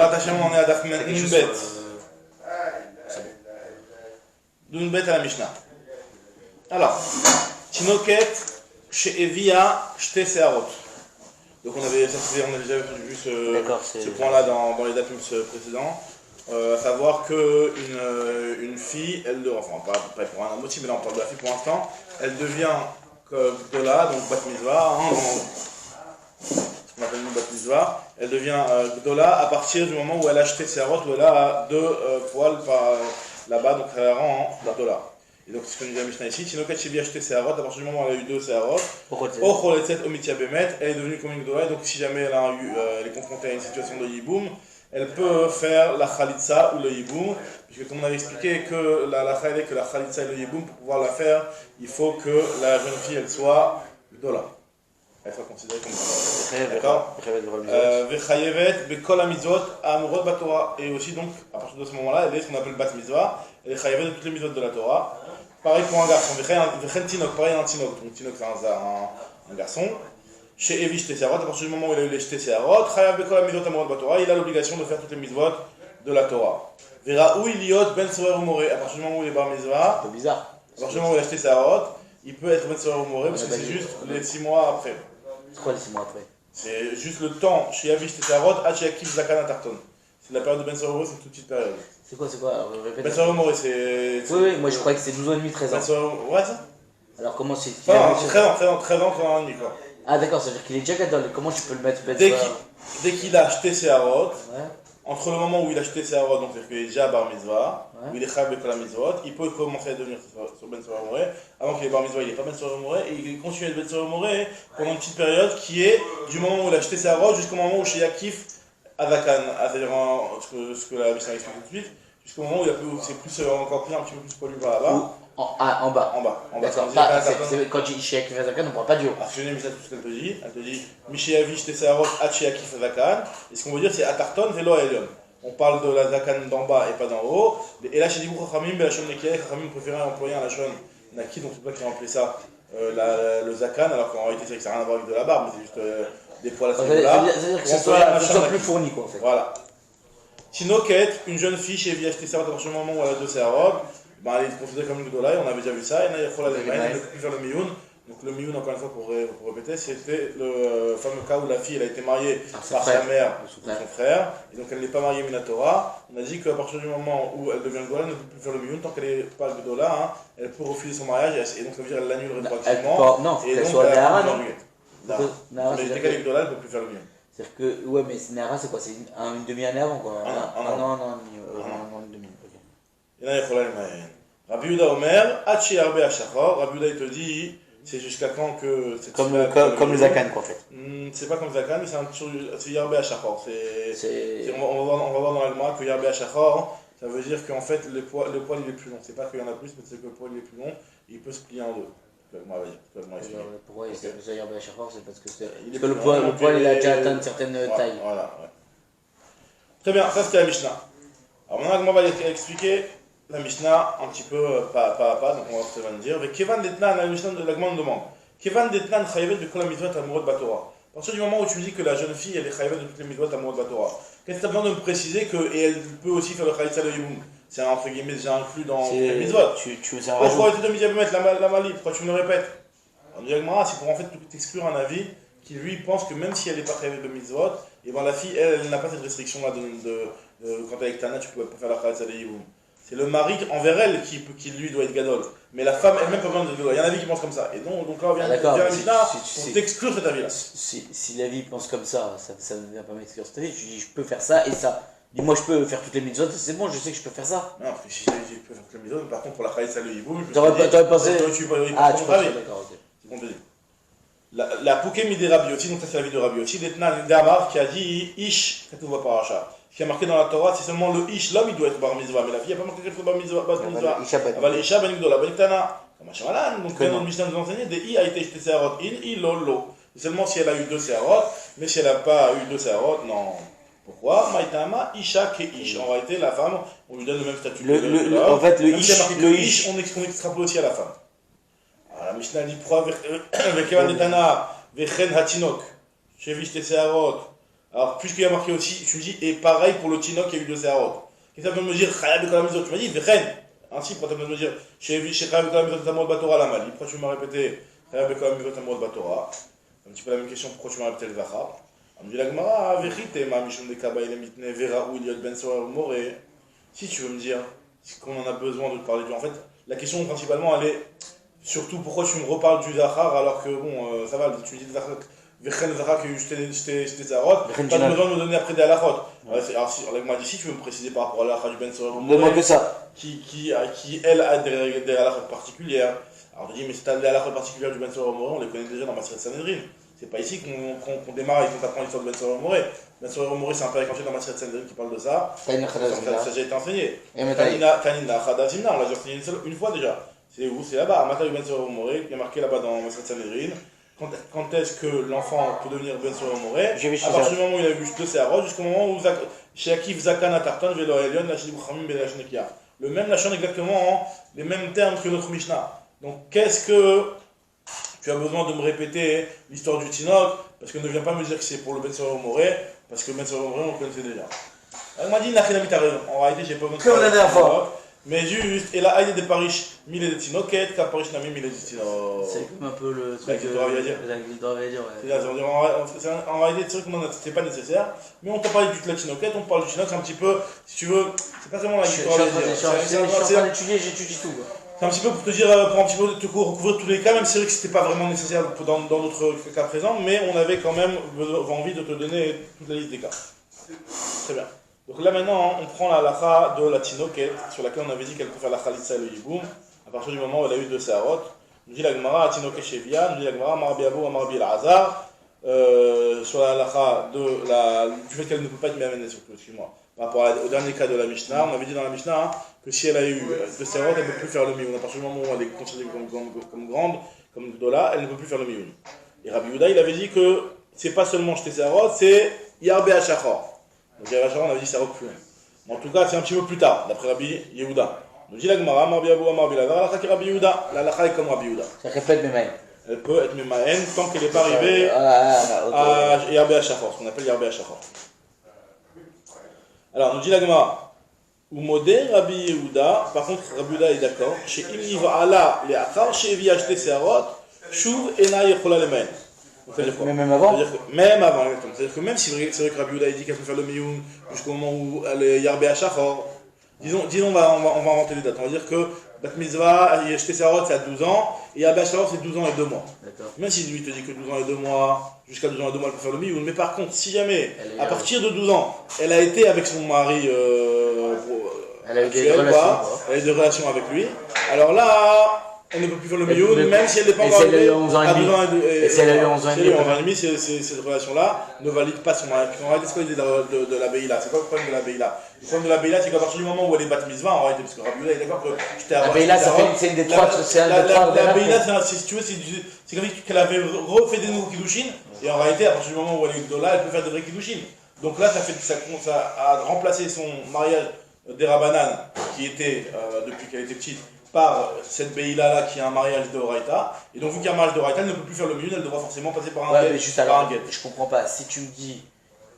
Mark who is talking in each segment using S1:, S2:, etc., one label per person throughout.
S1: Bezrat Hashem, on est à Daf Nunbet. Nunbet à la Mishnah. Alors, Tinoket chez Evia Shte Seharot. Donc on avait déjà vu ce point-là dans les dates précédents. À savoir qu'une fille, enfin pas pour un motif, mais là on parle de la fille pour l'instant, elle devient Gdola, donc Bat Mitzvah, ce qu'on appelle nous Bat Mitzvah, elle devient Gdola à partir du moment où elle a acheté ses harotes, où elle a deux poils là-bas, donc elle rend en Gdola. Et donc c'est ce que nous dit la Mishnah ici, Tinoket Shevi a acheté ses harotes, à partir du moment où elle a eu deux ses harotes, Ocholetzet Omitia Bemet, elle est devenue comme une Gdola, et donc si jamais elle est confrontée à une situation de Yiboum, elle peut faire la Khalitsa ou le Yiboum, puisque comme on avait expliqué que la Khalitsa et le Yiboum, pour pouvoir la faire, il faut que la jeune fille elle soit Gdola. Elle soit considérée comme Gdola. D'accord. Vechayevet, Bekol HaMitzvot, Amurot Batorah. Et aussi donc, à partir de ce moment-là, elle est ce qu'on appelle Bat Mitzvah, elle est Chayevet de toutes les mitzvot de la Torah. Pareil pour un garçon, Vechen Tinok, pareil un Tinok. Donc Tinok c'est un garçon. Chez Evi Shte Seharot, à partir du moment où il a eu les Shte Seharot, Chayav Bekol HaMitzvot Amurot Batorah, il a l'obligation de faire toutes les mitzvot de la Torah. Veraou Iliot Ben Sorer ou Moré, à partir du moment où il est Bar Mitzvah,
S2: c'est bizarre.
S1: À partir du moment où il a acheté Seharot, il peut être Ben Sorer ou Moré, parce que c'est juste les 6 mois après.
S2: C'est quoi les 6 mois après?
S1: C'est juste le temps chez Evi Shte Seharot, Hachiakif Zakan Atarton. C'est la période de Ben Sorer ou Moré, c'est une toute petite période.
S2: C'est quoi?
S1: Ben Sorer ou Moré, c'est.
S2: Oui, moi je croyais que c'est 12 ans et demi, 13 ans.
S1: Ben Sorer, ouais, ça.
S2: Alors comment c'est.
S1: 13 ans, 13 ans et demi, quoi.
S2: Ah d'accord, ça veut dire qu'il est déjà gadol. Comment tu peux le mettre
S1: dès qu'il a acheté ses harots,
S2: ouais.
S1: Entre le moment où il a acheté ses harots, donc c'est-à-dire qu'il est déjà bar mitzvah, ouais. Où il est chayav bekol mitzvot, il peut commencer à devenir sur ben sorer moré. Avant qu'il est bar mitzvah, il n'est pas ben sorer moré, et il continue à être ben sorer moré pendant une petite période qui est du moment où il a acheté ses harots jusqu'au moment où chez Yakif Azakan, c'est-à-dire ce que la Mishnah explique tout de suite, jusqu'au moment où il a c'est plus encore plus un petit peu plus poilu par là-bas.
S2: En bas. D'accord. Quand tu dis chez Yakif Azakan, on ne parle pas du haut.
S1: Alors, je n'ai mis ça tout ce qu'elle te dit. Elle te dit Mishéavi Shte Seharot Hachi Yakif Azakan. Et ce qu'on veut dire, c'est Atarton Velo Elion. On parle de la Zakan d'en bas et pas d'en haut. Et là, chez Dibou Chachamim, Belachon Nekiah, Chachamim préférait employer un Lachon Naki, donc c'est pas qu'ils ont appelé ça le Zakan, alors qu'en réalité, c'est que ça n'a rien à voir avec de la barbe, mais c'est juste des poils à ce niveau-là.
S2: C'est-à-dire que ce soit plus fourni, quoi, en fait.
S1: Voilà. Tinoket, une jeune fille chez Evi Shte Seharot, à partir du moment où elle a deux Seharot, elle est considérée comme une Gdola, on avait déjà vu ça, et là il faut la démainer, elle ne peut plus faire le miyun. Donc le miyun, encore une fois pour répéter, c'était le fameux cas où la fille elle a été mariée par sa mère ou son frère, et donc elle n'est pas mariée Minatora. On a dit qu'à partir du moment où elle devient Gdola, elle ne peut plus faire le miyun, tant qu'elle n'est pas Gdola, elle peut refuser son mariage, et donc ça veut dire qu'elle l'annule rétroactivement.
S2: Non,
S1: et donc
S2: soit Nahara, non.
S1: Mais dès qu'elle est Gdola, elle ne peut plus faire le miyun.
S2: C'est-à-dire que, ouais, mais Nahara c'est quoi? C'est une demi-année avant, quoi. Non, une demi.
S1: Rabbi Yehuda Omer, Hachi Arbe Hachachor. Rabbi Yehuda il te dit, c'est jusqu'à quand que.
S2: Comme le Zakan, quoi, en fait.
S1: C'est pas comme Zakan, mais c'est Yarbe Hachachor. On va voir dans l'Alma que Yarbe Hachachor, ça veut dire qu'en fait le poil il est plus long. C'est pas qu'il y en a plus, mais c'est que le poil il est plus long, et il peut se plier en deux.
S2: Pourquoi il s'appelle ça Yarbe Hachachor? C'est parce que le poil il a déjà atteint une certaine taille.
S1: Voilà. Très bien, ça c'était la Mishnah. Alors maintenant, on va expliquer la Mishnah un petit peu pas à pas, donc on va se dire. Avec Kevan Detnan, la Mishnah de la grande demande. Kevan Detnan chayavet de kol mitzvot amurot batorah. À partir du moment où tu me dis que la jeune fille elle est chayavet de toutes les mitzvot amurot batorah, qu'est-ce que tu as besoin de me préciser et elle peut aussi faire le khalitsa le yiboum? C'est entre guillemets déjà inclus dans les mitzvot. Pourquoi tu dois mettre la mali? Pourquoi tu me le répètes? On dit c'est pour en fait t'exclure un avis qui lui pense que même si elle n'est pas chayavet de mitzvot, et ben la fille elle n'a pas cette restriction là quand elle est avec Tana tu peux pas faire la khalitsa le yiboum. C'est le mari envers elle qui lui doit être gadol. Mais la femme elle-même pas besoin de gadol. Il y en a qui pensent comme ça. Et donc là on vient de dire la Mishnah pour t'exclure cet avis-là.
S2: Si la vie pense comme ça ne vient pas m'exclure cet avis. Je dis je peux faire ça et ça. Dis-moi je peux faire toutes les mitzvot, c'est bon, je sais que je peux faire ça.
S1: Non, parce que si je peux faire toutes les mitzvot, par contre pour la khalitsa le hiboum,
S2: t'aurais pensé.
S1: Tu pensais, d'accord, ok. C'est bon, la pouké midé Rabioti, donc ça c'est la vie de Rabioti, d'Etnan Damar qui a dit Ish, quand on voit par achat. Ce qui est marqué dans la Torah, c'est seulement le Ish, l'homme il doit être bar mitzvah, mais la fille il n'y a pas marqué qu'elle soit bar mitzvah. Aval Isha ben Gdola, ben Tana. Donc dans le Mishnah nous enseignait des I a été jeté Seharot, I lolo. Seulement si elle a eu deux Seharot, mais si elle n'a pas eu deux Seharot, non. Pourquoi Maïtama Isha ke Ish. En réalité, la femme, on lui donne le même statut.
S2: En fait, le
S1: Ish, on extrapole aussi à la femme. La Mishnah dit pourquoi avec Evan Netana, Vechen Hatinok, Shevish te Seharot, Alors, puisqu'il y a marqué aussi, tu me dis, et pareil pour le Tino qui a eu 2 Seharot. Qu'est-ce que ça veut me dire, Chayab et Kolamizot? Tu m'as dit, Vechen. Ainsi, pourquoi tu vas me dire, chez Chayab et Kolamizot, Tamot Batora la Mali. Pourquoi tu m'as répété, Chayab et Kolamizot, Tamot Batora? Un petit peu la même question, pourquoi tu m'as répété le Zachar? On me dit, la Gemara, Vechite, ma Mishon de Kaba, il est mitne, Vera, ou Iliot Ben Soa, Moré. Si tu veux me dire qu'on en a besoin de te parler du. En fait, la question principalement, elle est surtout pourquoi tu me reparles du Zachar alors que, bon, ça va, tu me dis Zachar. Vechen Zara que j'étais Zarot, pas besoin de me donner après des halachot. Alors, si, m'a dit si tu veux me préciser par rapport à l'halakha du Ben Soa,
S2: que ça.
S1: Qui elle a des halachot particulières. Alors je dis mais si tu as des halachot particulières du Ben Soa on les connaît déjà dans ma série de Sanhedrin. C'est pas ici qu'on démarre et qu'on apprend l'histoire du Ben Soa Moré. Ben Soa Moré c'est un peu récanché dans ma série de Sanhedrin qui parle de ça. Ça a déjà été enseigné. Tanina Chadazimna, on l'a déjà enseigné une fois déjà. C'est où? C'est là-bas, à Mata du Ben Soa Moré, qui est marqué là-bas dans ma série de Sanhedrin. Quand est-ce que l'enfant peut devenir Ben Soa Moré? À partir du moment où il a vu 2 Seharot, jusqu'au moment où chez Akif Zakana Tartan, Velo Elion, la Shidi Bouchamim, Bela Shnekia. Le même lachon exactement, les mêmes termes que notre Mishnah. Donc qu'est-ce que tu as besoin de me répéter l'histoire du Tinok? Parce que ne viens pas me dire que c'est pour le Ben Soa Moré, parce que le Ben Soa Moré, on le connaissait déjà. Elle m'a dit, Nachinami, t'as raison. En réalité, j'ai pas besoin de
S2: comme la dernière fois.
S1: Mais juste, et là, il y a des parish, mille et des tinoquettes, qu'à parish nami, mille et des tinoquettes.
S2: C'est comme un peu le truc
S1: que tu devrais dire. En réalité, c'est vrai que c'est pas nécessaire, mais on t'a parlé du tinoquette, on parle du tinoquette, c'est un petit peu, si tu veux, c'est pas vraiment la victoire.
S2: Je suis en train d'étudier, j'étudie tout.
S1: C'est un petit peu pour te dire, pour un petit peu te recouvrir tous les cas, même si c'est vrai que c'était pas vraiment nécessaire dans notre cas présent, mais on avait quand même envie de te donner toute la liste des cas. Très bien. Donc là maintenant, on prend la halakha de la tinoquette, sur laquelle on avait dit qu'elle peut faire la khalitsa et le yiboum, à partir du moment où elle a eu 2 Seharot. Nous dit la Gemara, tinoquette shevia, nous dit la Gemara, marbi abou, marbi el-hazar, sur la halakha du fait qu'elle ne peut pas être méamenée, surtout, excuse-moi. Par rapport au dernier cas de la Mishnah, on avait dit dans la Mishnah que si elle a eu 2 Seharot, elle ne peut plus faire le mioun. À partir du moment où elle est considérée comme grande, comme Gdola, elle ne peut plus faire le mioun. Et Rabbi Yehuda, il avait dit que c'est pas seulement jeter Seharot, c'est Yarbe Hachachor. Donc on avait dit ça plus loin. En tout cas, c'est un petit peu plus tard, d'après Rabbi Yehuda. Nous dit la Gemara, Marbi Abou, Marbi Lazar, la halakha Rabbi Yehuda. La halakha est comme Rabbi Yehuda.
S2: Ça répète mes mains.
S1: Elle peut être Memaen tant qu'elle n'est pas arrivée à Yarbe Hachachor, ce qu'on appelle Yarbe Hachachor. Alors, nous dit la Gemara, Umodé Rabbi Yehuda, par contre, Rabbi Yehuda est d'accord, chez Imniva Allah, les Achar, chez Evi acheté Seharot, Shuv Ena Yechola Lemaen. C'est-à-dire quoi?
S2: Mais même avant?
S1: Même avant, exactement. C'est-à-dire que même si c'est vrai que Rabbi Yehuda a dit qu'elle peut faire le mioun jusqu'au moment où elle est Yarbe Hachachor, disons on va inventer les dates. On va dire que Bat Mitzvah, Yecheté Seharot, c'est à 12 ans, et Yarbe Hachachor, c'est 12 ans et 2 mois. Même si lui te dit que 12 ans et 2 mois, jusqu'à 12 ans et 2 mois, elle peut faire le mioun, mais par contre, si jamais, à partir de 12 ans, elle a été avec son mari
S2: elle a eu des relations,
S1: elle a eu des relations avec lui, alors là, elle ne peut plus faire le mioun, même si elle n'est pas encore arrivée à 12 ans et si elle a eu 11 ans et demi, cette relation-là ne valide pas son mariage. En réalité, c'est quoi l'idée de la Beïla? C'est quoi le problème de la Beïla? Le problème de la Beïla, c'est qu'à partir du moment où elle est bat mitzvah, en réalité, parce que Rabbi Yehuda est d'accord que j'étais à
S2: la Beïla, c'est une des trois.
S1: La Beïla, si tu veux, c'est comme si qu'elle avait refait des nouveaux kiddushin, et en réalité, à partir du moment où elle est Gdola, elle peut faire des vrais kiddushin. Donc là, ça a remplacé son mariage d'Erabanan, qui était, depuis qu'elle était petite, par cette Beïla-là qui a un mariage de Horaïta. Et donc, vu qu'il y a un mariage de Horaïta, elle ne peut plus faire le mioun, elle devra forcément passer par un
S2: guet. Mais juste alors, je comprends pas. Si tu me dis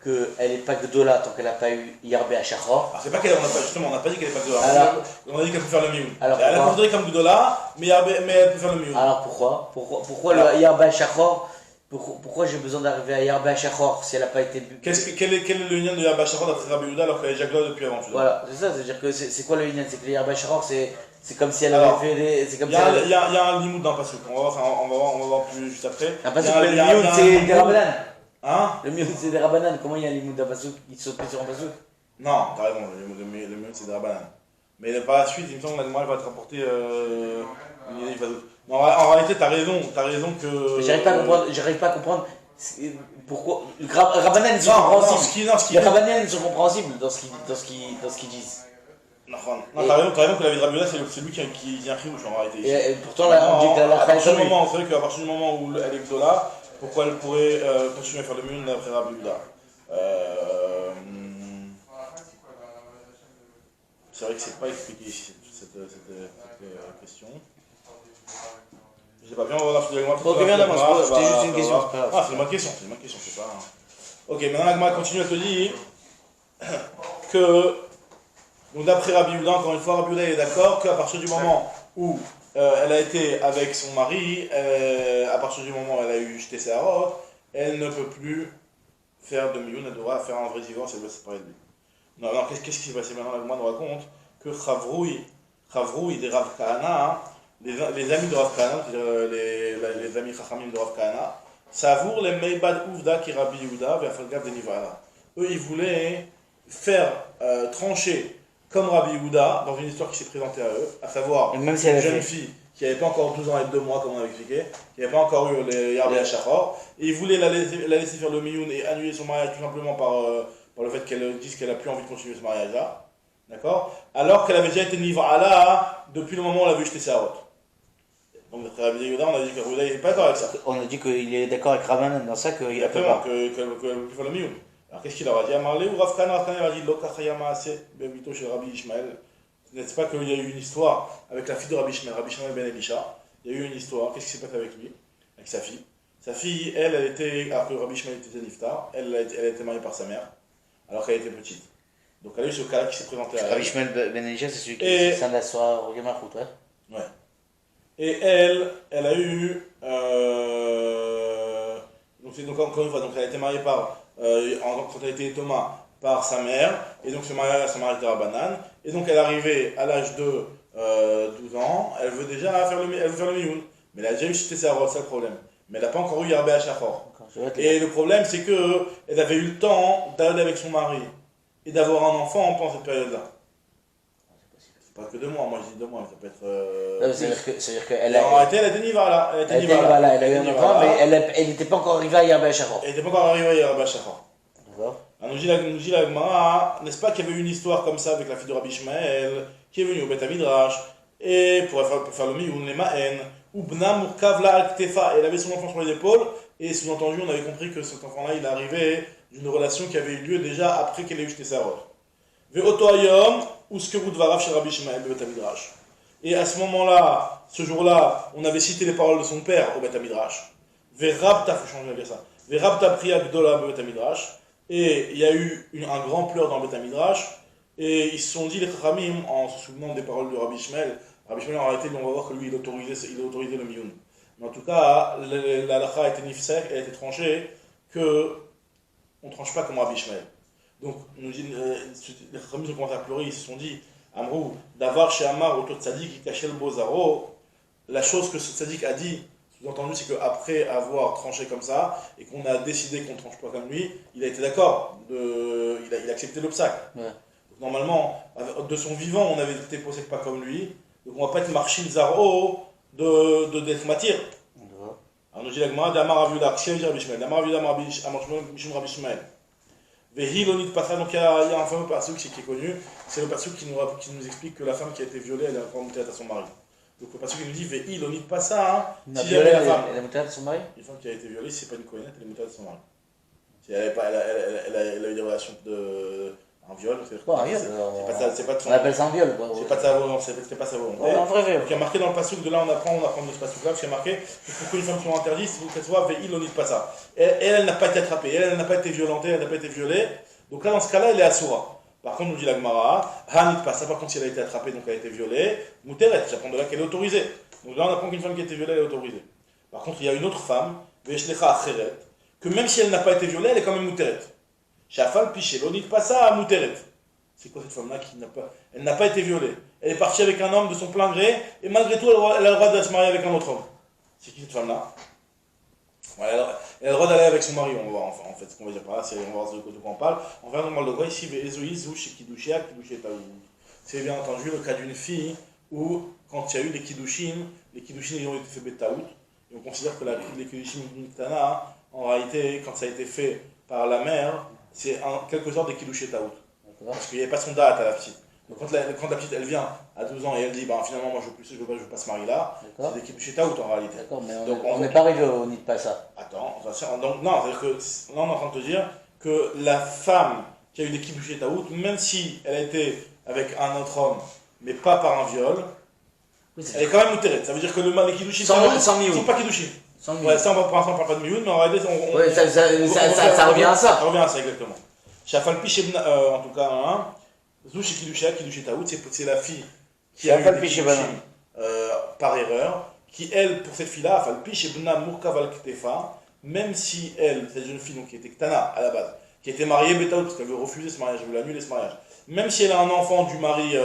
S2: qu'elle n'est pas Gdola tant qu'elle n'a pas eu Yarbe Hachachor.
S1: Alors, c'est pas qu'elle, on n'a pas dit qu'elle n'est pas Gdola. On a dit qu'elle peut faire le mioun.
S2: Elle
S1: est considérée comme Gdola, mais elle peut faire le mioun.
S2: Alors pourquoi le Yarbe Hachachor? Pourquoi j'ai besoin d'arriver à Yarbe Hachachor si elle n'a pas été...
S1: Quel est le lien de Yarbe Hachachor d'après Rabbi Yehuda alors qu'elle est déjà Gdola depuis avant?
S2: Voilà, c'est ça, c'est-à-dire que c'est quoi le lien? C'est que le Yarbe Hachachor, c'est comme si elle avait fait des... Il y
S1: a un limoud dans le Passouk, on va voir plus juste après.
S2: Un Passouk, le mioun c'est des Rabbanan.
S1: Hein?
S2: Le mioun c'est des Rabbanan, comment il y a un limoud dans le Passouk? Il saute sur un Passouk?
S1: Non, t'as raison, le mioun c'est des Rabbanan. Mais par la suite, il me semble que la Gemara va te rapporter une idée. Non, en réalité, t'as raison que...
S2: J'arrive pas à comprendre pourquoi... Rabbanan, ils sont compréhensibles. Les Rabbanan, ils sont compréhensibles dans ce qu'ils disent.
S1: Non, t'as raison que la vie de Rabbi Yehuda, c'est lui qui vient crier en réalité.
S2: Et pourtant, là, on dit que la
S1: c'est vrai qu'à partir du moment où elle est Gdola, pourquoi elle pourrait continuer à faire le mioun d'après Rabbi Yehuda? C'est vrai que c'est pas expliqué ici, cette question. Je sais pas bien, on va voir la
S2: c'était juste une question.
S1: Ah, c'est une bonne question, c'est pas... Ok, maintenant la Gemara continue, elle te dit que, donc d'après Rabbi Yehuda, encore une fois, Rabbi Yehuda est d'accord qu'à partir du moment où elle a été avec son mari, à partir du moment où elle a eu jeté ses harotes, elle ne peut plus faire de miyun, elle devra faire un vrai divorce, elle doit se séparer de lui. Non, alors qu'est-ce qui s'est passé maintenant? La Gemara nous raconte que Chavroui des Rav Kahana, les amis de Rav Kahana, c'est-à-dire les amis Chachamim de Rav Kahana, savourent les Meibad Ouvda qui Rabbi Yehuda vers Falgav de Nivala. Eux, ils voulaient faire trancher comme Rabbi Yehuda dans une histoire qui s'est présentée à eux, à savoir
S2: une
S1: jeune fille qui n'avait pas encore 12 ans et 2 mois, comme on avait expliqué, qui n'avait pas encore eu les Yarbi Hachachor, et ils voulaient la laisser faire le Miyun et annuler son mariage tout simplement par le fait qu'elle dise qu'elle n'a plus envie de continuer ce mariage-là, d'accord? Alors qu'elle avait déjà été Nivala depuis le moment où elle avait jeté sa route. Donc, d'après Rabbi Yehuda, on a dit que Rabbi Yehuda n'est pas d'accord avec ça.
S2: On a dit qu'il est d'accord avec Rabbanan dans ça, qu'il a pas.
S1: Exactement, qu'elle ne peut plus faire le Miyun. Alors, qu'est-ce qu'il leur a dit? Amarle ou Rav Kahana a dit Lokachayama Ase Bebito chez Rabbi Ishmael. N'est-ce pas qu'il y a eu une histoire avec la fille de Rabbi Ishmael ben Elisha? Il y a eu une histoire. Qu'est-ce qui s'est passé avec lui? Avec sa fille. Sa fille, elle était, alors que Rabbi Ishmael était Niftar, elle a été mariée par sa mère, alors qu'elle était petite. Donc elle a eu ce cas qui s'est présenté à elle.
S2: Rabbi Ishmael ben Elisha, c'est celui qui est saint d'Assoir au Gamarfout, ouais.
S1: Ouais. Et elle a eu. Donc encore une fois, donc elle a été mariée par. Quand elle était Thomas, par sa mère, et donc ce mariage de Rabbanan. Et donc elle est arrivée à l'âge de 12 ans, elle veut déjà faire le Miyun. Mais elle a déjà eu cité sa robe, c'est le problème. Mais elle n'a pas encore eu Yarbé Hachachor. Et le problème, c'est qu'elle avait eu le temps d'aller avec son mari et d'avoir un enfant pendant cette période-là. C'est pas que 2 mois, moi je dis 2 mois, ça peut être.
S2: C'est-à-dire qu'elle a.
S1: En réalité, elle a été Nivala.
S2: Elle a eu un enfant, mais elle n'était pas encore arrivée à Yarbé Hachachor.
S1: Elle n'était pas encore arrivée à Yarbé Hachachor.
S2: D'accord.
S1: Alors, nous dit la Gemara, n'est-ce pas qu'il y avait eu une histoire comme ça avec la fille de Rabbi Ishmael, qui est venue au Beth Midrash, et pour faire le Miyun, les Ma'en, ou Bna Murkav la Al-Ktefa, elle avait son enfant sur les épaules, et sous-entendu, on avait compris que cet enfant-là, il arrivait d'une relation qui avait eu lieu déjà après qu'elle ait eu jeté sa robe. Ve'oto ayom, uskeru dvarav chez Rabbi Ishmael Beth Midrash. Et à ce moment-là, ce jour-là, on avait cité les paroles de son père au Beth Midrash. Ve'rabta, faut changer de dire ça. Ve'rabta priya gdola Beth Midrash. Et il y a eu un grand pleur dans le Beth Midrash, et ils se sont dit, les Chachamim, en se souvenant des paroles de Rabbi Ishmael, en réalité, on va voir que lui, il autorisait le Miyun. Mais en tout cas, la halakha a été nifsek, elle a été tranchée, qu'on ne tranche pas comme Rabbi Ishmael. Donc, les Chachamim ont commencé à pleurer, ils se sont dit, Amrou, d'avar chez Amar, autour de Tzadik, il cachait le Bozaro, la chose que ce Tzadik a dit, sous-entendu, c'est qu'après avoir tranché comme ça, et qu'on a décidé qu'on ne tranche pas comme lui, il a été d'accord, il a accepté l'obstacle. Ouais. Donc, normalement, de son vivant, on avait été posé pas comme lui, donc on ne va pas être marchil zaro d'être matir. Alors nous dit la Gemara, Damar Aviuda, Kshem Rabbi Ishmael, Damar Aviuda, Mishum Rabbi Ishmael. Vehilonit Pasa, donc il y a un fameux passage qui est connu, c'est le passage qui nous explique que la femme qui a été violée, elle a encore monté à son mari. Donc le passage qui nous dit Ve'il onit pas ça, si jamais la femme.
S2: Elle a monté à son mari.
S1: Une femme qui a été violée, c'est pas une cohénette, elle est montée à son mari. Si elle a eu des relations un viol, c'est
S2: bon, un viol.
S1: C'est pas de son.
S2: On appelle ça un viol.
S1: C'est pas de sa volonté, c'était pas sa volonté.
S2: Un vrai viol.
S1: Donc il y a marqué dans le passage de là, on apprend de ce passage là, parce qu'il y a marqué que pour qu'une femme soit interdite, il faut qu'elle soit Ve'il onit pas ça. Elle n'a pas été attrapée, elle n'a pas été violentée, elle n'a pas été violée. Donc là, dans ce cas-là, elle est assoura. Par contre, nous dit la Gemara, Hanit pas ça. Par contre, si elle a été attrapée, donc elle a été violée, Mouteret, j'apprends de là qu'elle est autorisée. Donc là, on apprend qu'une femme qui a été violée, elle est autorisée. Par contre, il y a une autre femme, Veshlecha Acheret, que même si elle n'a pas été violée, elle est quand même Mouteret. Shafal Piché, l'onit pas ça à Mouteret. C'est quoi cette femme-là qui n'a pas été violée? Elle est partie avec un homme de son plein gré, et malgré tout, elle a le droit de se marier avec un autre homme. C'est qui cette femme-là? Voilà, elle a le droit d'aller avec son mari, on va voir en fait ce qu'on va dire par là, on va voir de quoi on parle. On va voir de quoi ici, c'est bien entendu le cas d'une fille où, quand il y a eu les kiddushin ils ont été faits betaout, et on considère que les kiddushin Tana, en réalité, quand ça a été fait par la mère, c'est en quelque sorte des kiddushin taout. Parce qu'il n'y avait pas son date à la petite. Donc quand la petite elle vient à 12 ans et elle dit finalement moi je veux pas ce mari là, c'est des kiddushin taout en réalité.
S2: D'accord, mais on n'est pas arrivé au nid de pas ça.
S1: Attends, donc non, c'est-à-dire que là on est en train de te dire que la femme qui a eu des kiddushin taout, même si elle a été avec un autre homme, mais pas par un viol, oui, elle est quand même mouteret. Ça veut dire que les kiddushin taout ne sont pas kiddushin.
S2: Sans le
S1: Ouais,
S2: mioun.
S1: ça, pour l'instant, on parle pas de mioun, mais en réalité,
S2: Ouais, ça revient à ça.
S1: Ça revient à ça, exactement. Shafalpi, en tout cas, hein, Zouchi Kidusha, Kidusha Taout, c'est la fille qui a eu des
S2: Shafalpi Shebana.
S1: Kiddushim par erreur, qui, elle, pour cette fille-là, Falpi Shebna Murkaval Ktefa, même si elle, cette jeune fille, donc, qui était Ktana à la base, qui était mariée Betaout, parce qu'elle veut refuser ce mariage, elle veut annuler ce mariage, même si elle a un enfant du mari,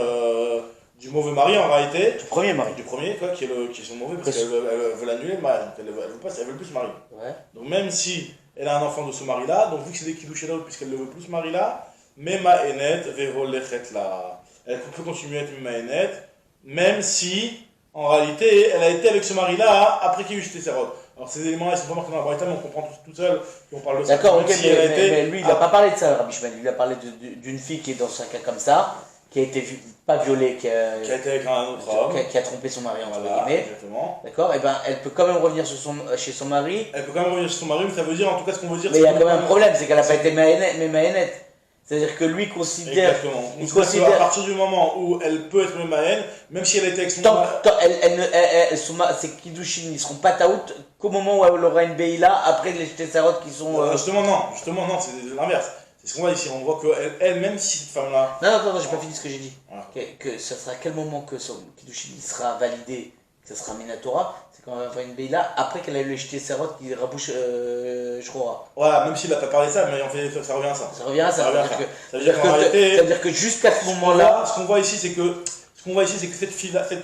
S1: du mauvais mari en réalité,
S2: Du premier mari.
S1: du premier, quoi, qui est son mauvais, parce qu'elle veut l'annuler le mariage, donc elle veut plus se marier.
S2: Ouais.
S1: Donc même si elle a un enfant de ce mari-là, donc vu que c'est des Kiddushé Daoud, puisqu'elle ne veut plus ce mari-là, Mema Enet, Vero Lechet là. Elle peut continuer à être Mema Enet, même si, en réalité, elle a été avec ce mari-là après qu'il y ait eu Shtesserot. Alors ces éléments-là, ils sont pas marqués dans la Braïta, mais on comprend tout seul, et on parle de ça.
S2: D'accord, ok,
S1: Même si elle a été-
S2: mais lui, il n'a pas parlé de ça, Rabbi Shmuel. Il a parlé d'une fille qui est dans un cas comme ça, qui a été pas violée,
S1: qui a été avec un autre homme.
S2: qui a trompé son mari, entre
S1: Voilà,
S2: guillemets.
S1: exactement.
S2: D'accord, et ben elle peut quand même revenir chez son mari,
S1: Elle peut quand même revenir chez son mari, mais ça veut dire, en tout cas, ce qu'on veut dire,
S2: mais il y a
S1: que-
S2: quand même un problème, c'est qu'elle n'a pas été Maënette. C'est-à-dire que lui considère.
S1: Exactement.
S2: Il
S1: On considère
S2: considère.
S1: qu'à partir du moment où elle peut être Memaën, même si elle était avec son
S2: Tant,
S1: mari.
S2: ces Kiddushin, ils seront pas taout qu'au moment où elle aura une Beïla, après les Tessarot qui sont.
S1: Justement, non, c'est l'inverse. C'est ce qu'on voit ici. On voit qu'elle, même si cette femme-là.
S2: Non, j'ai pas fini ce que j'ai dit.
S1: Voilà.
S2: Que ça sera à quel moment que son Kiddushin il sera validé, que ça sera Minatora, c'est quand on va faire une Beïla, après qu'elle a eu les Tessarot qui rabouche Shroa.
S1: Voilà, même s'il n'a pas parlé de ça, mais en fait, ça revient à ça.
S2: Ça revient à ça.
S1: Ça revient à
S2: C'est-à-dire
S1: ça.
S2: que-
S1: Ça veut dire qu'en
S2: c'est-à-dire
S1: réalité.
S2: c'est-à-dire que jusqu'à ce moment-là.
S1: Ce qu'on voit ici, c'est que. Ce qu'on voit ici, c'est que cette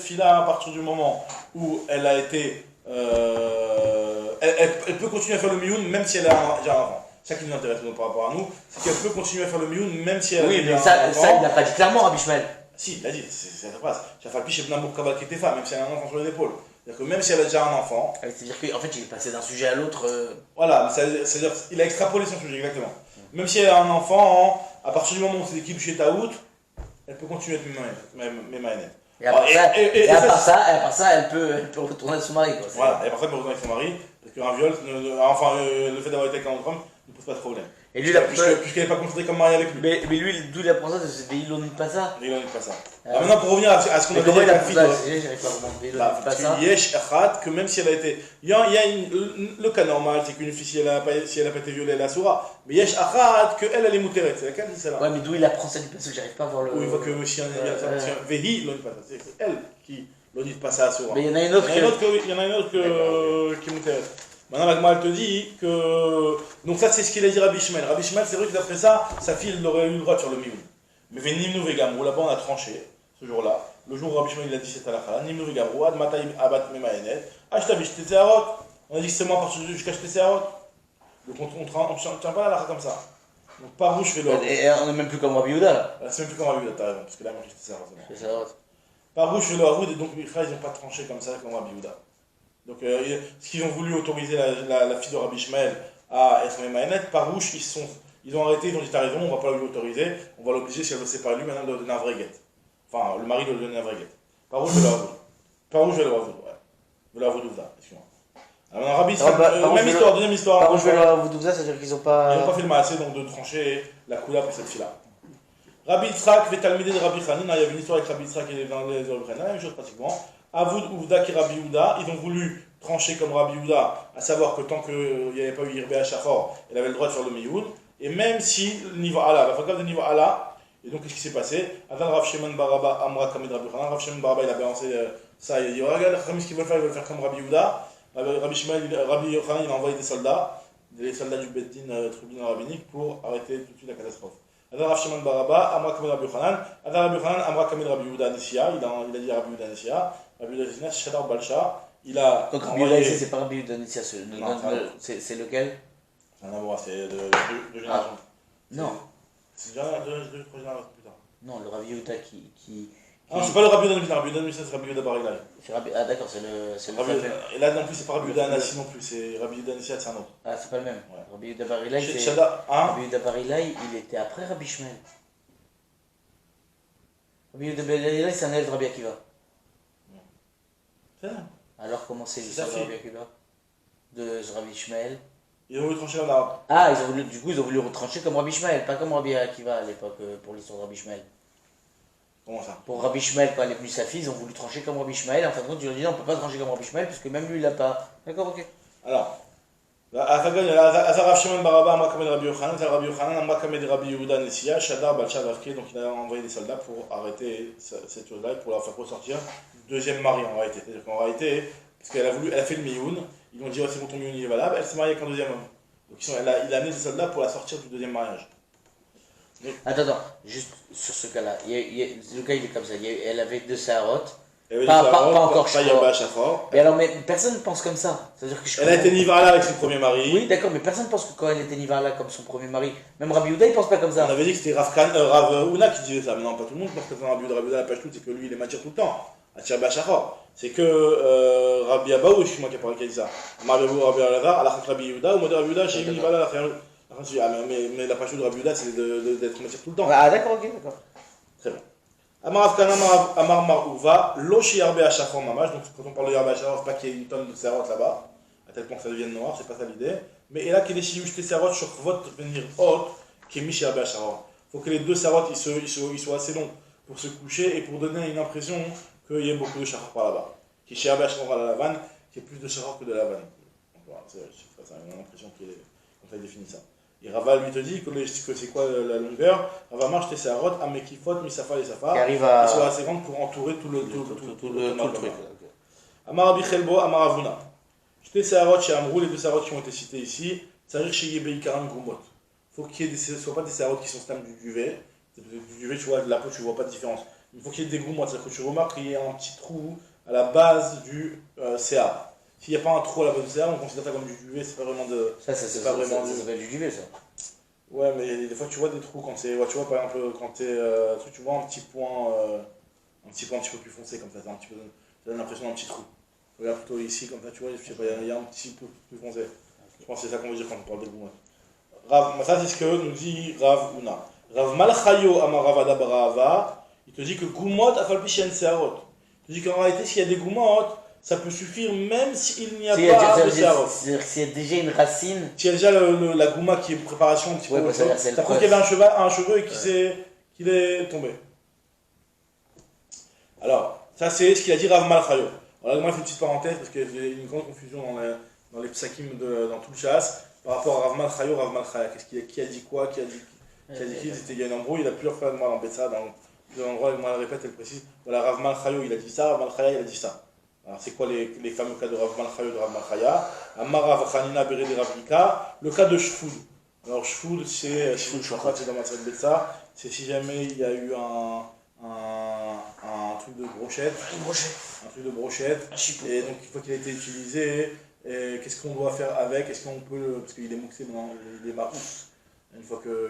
S1: fille-là, à partir du moment où elle a été. Elle peut continuer à faire le mioun, même si elle a déjà un enfant. C'est ça qui nous intéresse nous, par rapport à nous, c'est qu'elle peut continuer à faire le mioun, même si elle a
S2: Oui,
S1: déjà
S2: mais
S1: un enfant.
S2: ça il n'a pas dit clairement, Rabbi Shmuel.
S1: Si, il a dit, c'est sa phrase. Shafalpi Shebna Murkaval Ketefa, même si elle a un enfant sur les épaules. C'est-à-dire que même si elle a déjà un enfant,
S2: C'est-à-dire qu'en fait, il est passé d'un sujet à l'autre.
S1: voilà, c'est-à-dire qu'il a extrapolé son sujet, exactement. Même si elle a un enfant, à partir du moment où c'est l'équipe chez Taout, elle peut continuer à être Memaënet.
S2: Et à part ça,
S1: et
S2: à part ça, elle peut retourner à son mari. Quoi.
S1: Voilà, et après, elle peut retourner avec son mari, parce qu'un viol, le fait d'avoir été avec un autre homme, ne pose pas de problème.
S2: Et lui,
S1: Puisqu'elle n'est pas considérée comme mariée avec lui.
S2: mais lui, d'où il apprend ça, c'est des il pas ça.
S1: Et il n'en est pas ça.
S2: Ah.
S1: Maintenant, pour revenir à ce qu'on
S2: Mais
S1: avait dit
S2: comment il
S1: avec la
S2: apprend
S1: fille.
S2: ça? J'arrive pas à remonter, il
S1: Bah,
S2: pas
S1: parce
S2: ça.
S1: qu'il yesh echad, que même si elle a été. Il y a le cas normal, c'est qu'une fille, si elle n'a pas été violée, elle a soura. Mais yesh echad, qu'elle, elle est moutérette. C'est laquelle, c'est celle-là.
S2: Ouais, mais d'où il apprend ça du passage, j'arrive pas à voir le.
S1: Où il voit que si Vehi, l'on pas ça. C'est elle qui l'on dit pas ça à soura.
S2: Mais il y en a une autre
S1: Il y en a une autre qui est moutérette. Maintenant, la Gemara, elle te dit que. Donc, ça, c'est ce qu'il a dit Rabbi Shmuel. Rabbi Shmuel, c'est vrai que d'après ça, sa fille, elle aurait eu le droit de faire le mioun. Mais Venimnu Vegamrou, là-bas, on a tranché, ce jour-là. Le jour où Rabbi Shmuel il a dit cette halakha, Nimnu Vegamrou, Ad Mataï Abat Memaenet, Ashtavi Shtesearot. On a dit que c'est moi à partir jusqu'à Shtesearot. Donc, on ne tient pas la halakha comme ça. Donc, par où je fais l'ordre.
S2: Et on est même plus comme Rabbi Yehuda là.
S1: C'est même plus comme Rabbi Yehuda, t'as raison, parce que là, moi, j'ai Shtesearot.
S2: C'est ça.
S1: Par où je fais le Haroud, et donc, les frères, ils n'ont pas tranché comme ça, comme Rabbi Yehuda. Donc, ce qu'ils ont voulu autoriser la fille de Rabbi Shmuel à être Memaenet, par où ils ont arrêté, ils ont dit t'as raison, on va pas l'autoriser, on va l'obliger, si elle veut se séparer lui, maintenant, de donner un vrai guet. Enfin, le mari doit lui donner un vrai guet. Par où je vais le Haroud. Par où je vais le Haroud, ouais. Je vais le Haroud Ouvda, excuse-moi. Alors, Rabbi Shmuel, même histoire, deuxième histoire.
S2: Par contre, je vais leur vous ça, c'est-à-dire qu'ils ont pas.
S1: Ils n'ont pas fait le maassé, donc de trancher la coula pour cette fille-là. Rabbi Yitzhak, Vetalmidé de Rabbi Hanina, il y avait une histoire avec Rabbi Yitzhak et dans les Rabbi Hanina, la même chose pratiquement. Avoud Ouvda qui Rabbi Yehuda, ils ont voulu trancher comme Rabbi Yehuda, à savoir que tant qu'il n'y avait pas eu Irbé Shachor, elle avait le droit de faire le Mioun, et même si le niveau Allah, la fréquence de niveau Allah, et donc qu'est-ce qui s'est passé Avant Rav Shimon Baraba, Amra Kamid Rabbi Hanan, Rav Shimon Baraba il a balancé ça, il a dit regarde, ce qu'ils veulent faire, ils veulent faire comme Rabbi Yehuda. Rabbi Hanan il a envoyé des soldats du Beddin tribunal rabbinique pour arrêter tout de suite la catastrophe. Adam Rav Shimon Baraba, Amra Kamid Rabbi Hanan, Adam Rabbi Hanan, Amra Kamid Rabbi Yehuda Nessia, il a dit Rabbi Yehuda Nessia, Rabbi Yehuda Nessia, Shadar Balcha, il a.
S2: Donc Rabbi Yehuda ici, c'est pas Rabbi Yehuda Nessia, c'est lequel?
S1: C'est un amour, c'est de génération.
S2: Non.
S1: C'est déjà deux générations plus tard.
S2: Non, le Rabbi Yehuda qui.
S1: Ah non, c'est pas le Rabbi Yehuda Nessia, Rabbi Yehuda Nessia, c'est Rabbi Yehuda Barilai.
S2: Ah d'accord, c'est le.
S1: Et là non plus, c'est pas Rabbi Yehuda Anassi non plus, c'est Rabbi Yehuda Nessia, c'est un autre.
S2: Ah, c'est pas le même.
S1: Ouais.
S2: Rabbi Yehuda Barilai, c'est.
S1: Shada, hein
S2: Rabbi Yehuda Barilai, il était après Rabbi Shmuel. Rabbi Yehuda Barilai, c'est un élève de Rabbi Akiva.
S1: C'est ça.
S2: Alors comment c'est l'histoire de
S1: sa
S2: Rabbi Akiva? De Rabbi Shmuel.
S1: Ils ont voulu trancher en arabe.
S2: Ah, ils ont voulu retrancher comme Rabbi Shmuel, pas comme Rabbi Akiva à l'époque pour l'histoire de Rabbi Shmuel.
S1: Comment ça?
S2: Pour Rabbi Shmuel, quand elle est venue sa fille, ils ont voulu trancher comme Rabbi Shmuel. En fin de compte, ils ont dit non, on peut pas trancher comme Rabbi Shmuel, puisque même lui, il l'a pas. D'accord, ok.
S1: Alors, Azarav Shimon Baraba, Amra Kamed Rabbi Yochanan, Rabbi Yochanan, Amra Kamed Rabbi Yehuda Nesiya, Shadar Balcha Vavke, donc il a envoyé des soldats pour arrêter cette chose-là et pour la faire ressortir du deuxième mari en réalité. C'est-à-dire qu'en réalité, parce qu'elle elle a fait le Mioun, ils ont dit oh, c'est bon, ton Mioun il est valable, elle s'est mariée avec un deuxième homme. Donc il a amené des soldats pour la sortir du deuxième mariage.
S2: Donc, attends, juste sur ce cas-là, le cas il est comme ça, elle avait deux sarotes. Pas encore Shachor. Mais personne ne pense comme ça.
S1: Elle a été Nivala avec son premier mari.
S2: Oui, d'accord, mais personne ne pense que quand elle était Nivala comme son premier mari, même Rabbi Yehuda, il pense pas comme ça.
S1: On avait dit que c'était Rav Huna qui disait ça, mais non, pas tout le monde pense que Rabbi Yehuda la pêche tout, c'est que lui il est matière tout le temps. Atir Bachachor. C'est que Rabbi Abaou, je suis moi qui a dit ça. Rabbi Abaou, Rabbi Alazar, Allah Rabbi Yehuda, ou Rabbi Yehuda, chez Nivala, mais la pêche de Rabbi Yehuda, c'est d'être matière tout le temps.
S2: Ah, d'accord, ok, d'accord.
S1: Très bien. Amar Afkana, Amar Marouva, Loshi Yarbe Achachor Mamash, donc quand on parle de Yarbe Achachor, c'est pas qu'il y ait une tonne de serrotes là-bas, à tel point que ça devienne noir, c'est pas ça l'idée. Mais là, qu'il y ait des chiouches, des serrotes, Shokvot, venir haute, qui est Mish Yarbe Achachor. Il faut que les deux serrotes ils soient assez longs pour se coucher et pour donner une impression qu'il y ait beaucoup de chachor par là-bas. Qui est chez Yarbe Achachor à la Lavane, qui est plus de chachor que de la vanne. Voilà, c'est une impression qui est, comme ça il définit ça. Et Rava lui te dit que c'est quoi la longueur. Rava marche tes sarot, amekifot, misafa et safa. Qui soit assez grande pour entourer tout le truc. Amar Bichelbo, Amar Avuna. Tes sarot chez Amrou, les deux sarot qui ont été cités ici, ça veut dire chez Yébei Karam Goumot. Il faut qu'il y ait ce ne soit pas des sarot qui sont stam du duvet. Du duvet, tu vois, de la peau, tu ne vois pas de différence. Il faut qu'il y ait des goumot, c'est-à-dire que tu remarques qu'il y a un petit trou à la base du CA. S'il n'y a pas un trou à la base du CA, on considère ça comme du duvet, c'est pas vraiment de.
S2: Ça s'appelle du duvet, ça.
S1: Ouais, mais des fois tu vois des trous quand c'est. Ouais, tu vois par exemple quand t'es. Tu vois un petit point. Un petit peu plus foncé comme ça, ça donne l'impression d'un petit trou. Regarde plutôt ici, comme ça, tu vois, je sais pas, il y a un petit peu plus foncé. Je pense que c'est ça qu'on veut dire quand on parle de goumot. Ça c'est ce que nous dit Rav Huna. Rav Malchayo Amaravada Barava, il te dit que goumot a falpi shen searot. Il te dit qu'en réalité, s'il y a des goumots, ça peut suffire même s'il n'y a pas de sarot.
S2: C'est-à-dire que s'il y a déjà une racine.
S1: S'il y a déjà la gouma qui est préparation un petit peu.
S2: Ouais,
S1: ça prouve qu'il y avait un cheveu et qu'il est tombé. Alors, ça c'est ce qu'il a dit Rav Malchayo. Alors là, moi je fais une petite parenthèse parce qu'il y a une grande confusion dans les psakim dans tout le chasse par rapport à Rav Malchayo, Rav Malchaya. Qui a dit quoi, qui a dit qui. Il y a une embrouille, il a plusieurs fois de moi embêté ça dans plusieurs endroits, moi elle répète, elle précise. Voilà, Rav Malchayo il a dit ça, Rav Malchaya il a dit ça. Alors c'est quoi les fameux cas de Rav Malchayo et de Rav Malchaya? Amara Vachanina Bere de Rav Hika, le cas de Shfoud. Alors Shfoud c'est je crois que c'est dans ma salle de ça, c'est si jamais il y a eu un truc de brochette. Un truc de brochette. Et donc une fois qu'il a été utilisé, qu'est-ce qu'on doit faire avec? Est-ce qu'on peut parce qu'il est mouxé maintenant, il est marous. Une fois que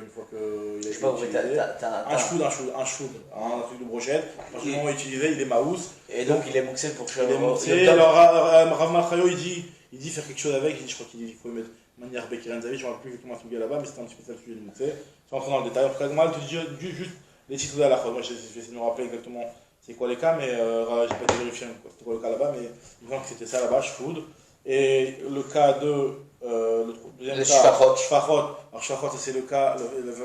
S1: il a été utilisé, un chfoud, un truc de brochette, quand il est utilisé, il est maous.
S2: Et donc il est mouxé pour que
S1: il est mouxé. Alors Rav Malchayo il dit faire quelque chose avec, je crois qu'il faut mettre manière Bekiren Zavi, je ne me rappelle plus exactement ce qu'il y a là-bas, mais c'était un petit peu ça le sujet du mouxé. Je vais rentrer dans le détail. En tout cas, moi, je te dis juste les titres de la fois. Moi, je vais essayer de me rappeler exactement c'est quoi les cas, mais j'ai pas vérifié c'était quoi le cas là-bas, mais il me semble que c'était ça là-bas, Shfoud. Et le cas de. Le deuxième cas, Shfachot. Alors, Shfachot, c'est le cas,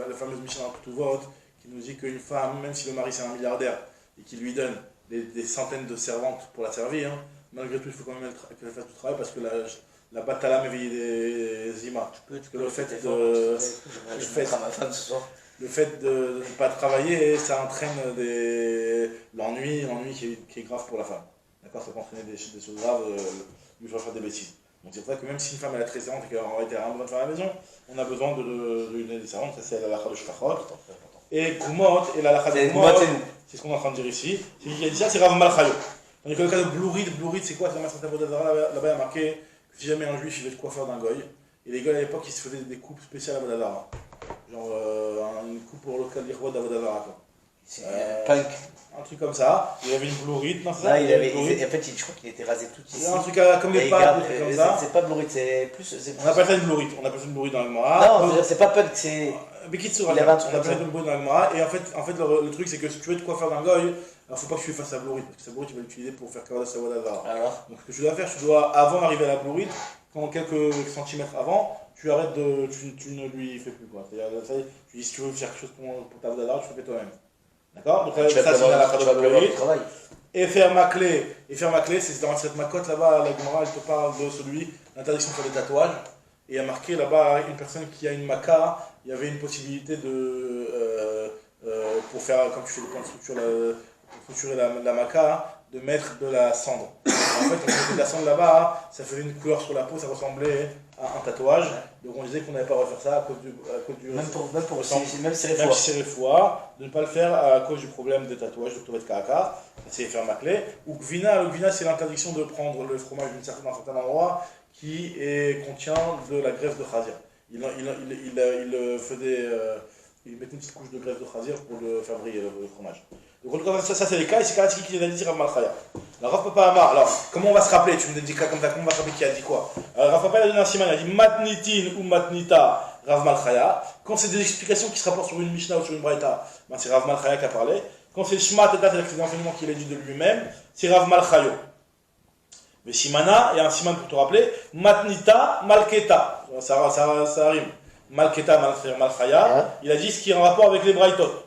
S1: la fameuse Mishnah Ketuvot, qui nous dit qu'une femme, même si le mari c'est un milliardaire, et qu'il lui donne des centaines de servantes pour la servir, hein, malgré tout, il faut quand même qu'elle fasse du travail parce que la batala m'éveille des images. Le fait de ne pas travailler, ça entraîne l'ennui qui est grave pour la femme. D'accord, ça peut entraîner des choses graves, lui faire des bêtises. Donc c'est pour ça que même si une femme elle est très servante et qu'elle aurait été rien besoin de faire à la maison, on a besoin de lui donner des servantes, ça c'est la lacha de Shfachot. Et Goumot, et la lacha de Goumot, c'est ce qu'on est en train de dire ici. Il a dit ça, c'est Rav Malchayo. Tandis que le cas de Blourid, c'est quoi? C'est dans Masrat Avodazara, là-bas il y a marqué que si jamais un juif il veut être coiffeur d'un goy, et les goys à l'époque ils se faisaient des coupes spéciales à Avodazara. Genre une coupe pour le cas de l'Irwa d'Avodazara.
S2: C'est punk.
S1: Un truc comme ça, il y avait une Blourid, non c'est ça?
S2: En fait je crois qu'il était rasé tout ici.
S1: Un truc comme les pattes, un truc comme ça.
S2: C'est pas Blourid, c'est plus.
S1: On appelle ça une Blourid, dans le Gemara.
S2: Non, c'est pas punk, c'est.
S1: Mais qui on appelle ça une Blourid dans le Gemara, et en fait le truc c'est que si tu veux être coiffeur d'un goy, alors faut pas que tu fasses la Blourid, parce que sa Blourid tu vas l'utiliser pour faire Kavod Savodazara. Donc ce que tu dois faire, tu dois, avant d'arriver à la Blourid, quelques centimètres avant, tu arrêtes tu ne lui fais plus quoi. C'est-à-dire, tu dis si tu veux faire quelque chose pour ta Vodazara, tu le fais toi-même. D'accord? Donc ça c'est la lacha de Blourid. Et faire ma clé, c'est dans cette macote là-bas, la Gemara, elle te parle de celui, l'interdiction sur les tatouages. Et il y a marqué là-bas, une personne qui a une maca, il y avait une possibilité pour faire, comme tu fais des points de structure, pour structurer la maca, de mettre de la cendre. En fait, on mettait de la cendre là-bas, ça faisait une couleur sur la peau, ça ressemblait à un tatouage. Donc on disait qu'on n'avait pas à refaire ça à cause du
S2: même si
S1: c'est réfoua, de ne pas le faire à cause du problème des tatouages de Tovet Kaka, c'est faire ma clé. Ou Gvina, le Gvina c'est l'interdiction de prendre le fromage d'un certain endroit qui contient de la graisse de chazir. Il mettait une petite couche de graisse de chazir pour le faire briller le fromage. Donc en tout cas, ça c'est les cas, et c'est cas qui a dit Rav Malchaya. Alors Rav Papa Amar, alors comment on va se rappeler? Tu me dis comme ça, comment on va se rappeler qui a dit quoi? Alors Rav Papa il a donné un siman, il a dit Matnitin ou Matnita Rav Malchaya. Quand c'est des explications qui se rapportent sur une Mishnah ou sur une Braïta, ben c'est Rav Malchaya qui a parlé. Quand c'est le Shema Teta, c'est-à-dire que c'est des enseignements qu'il a dit de lui-même, c'est Rav Malchayo. Mais Simana, il y a un siman pour te rappeler, Matnita Malketa, ça rime. Malketa Malchaya, il a dit ce qui est en rapport avec les Braïtot.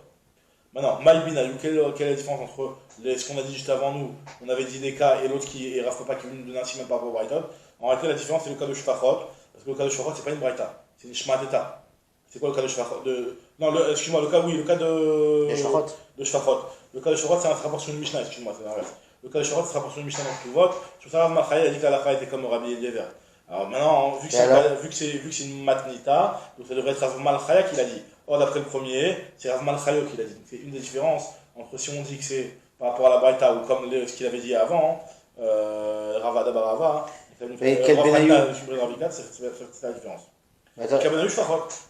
S1: Maintenant, Malbina, quelle est la différence entre ce qu'on a dit juste avant nous, on avait dit des cas, et l'autre qui est Rav Papa qui est venu nous donner un siman par rapport au Braïtot. En réalité, la différence c'est le cas de Shfachot, parce que le cas de Shfachot c'est pas une Braïta, c'est une Shema Teta. C'est quoi le cas de Shfachot excuse-moi, le cas de Shfachot. Le cas de Shfachot c'est un rapport sur une Mishnah, excuse-moi, c'est l'inverse. Le cas de Shfachot c'est un rapport sur une Mishnah dans tout vote. Sur ça, Rav Malchaya a dit que la Lacha était comme Rabbi Eliezer. Alors maintenant, vu que c'est une matnita, donc ça devrait être Rav Malchaya qui l'a dit. Or, d'après le premier, c'est Rav Malchayo qui l'a dit. Donc c'est une des différences entre si on dit que c'est par rapport à la Braïta ou comme ce qu'il avait dit avant, Ravada Barava,
S2: mais quel Benayu
S1: c'est la différence. Quel Benayu, je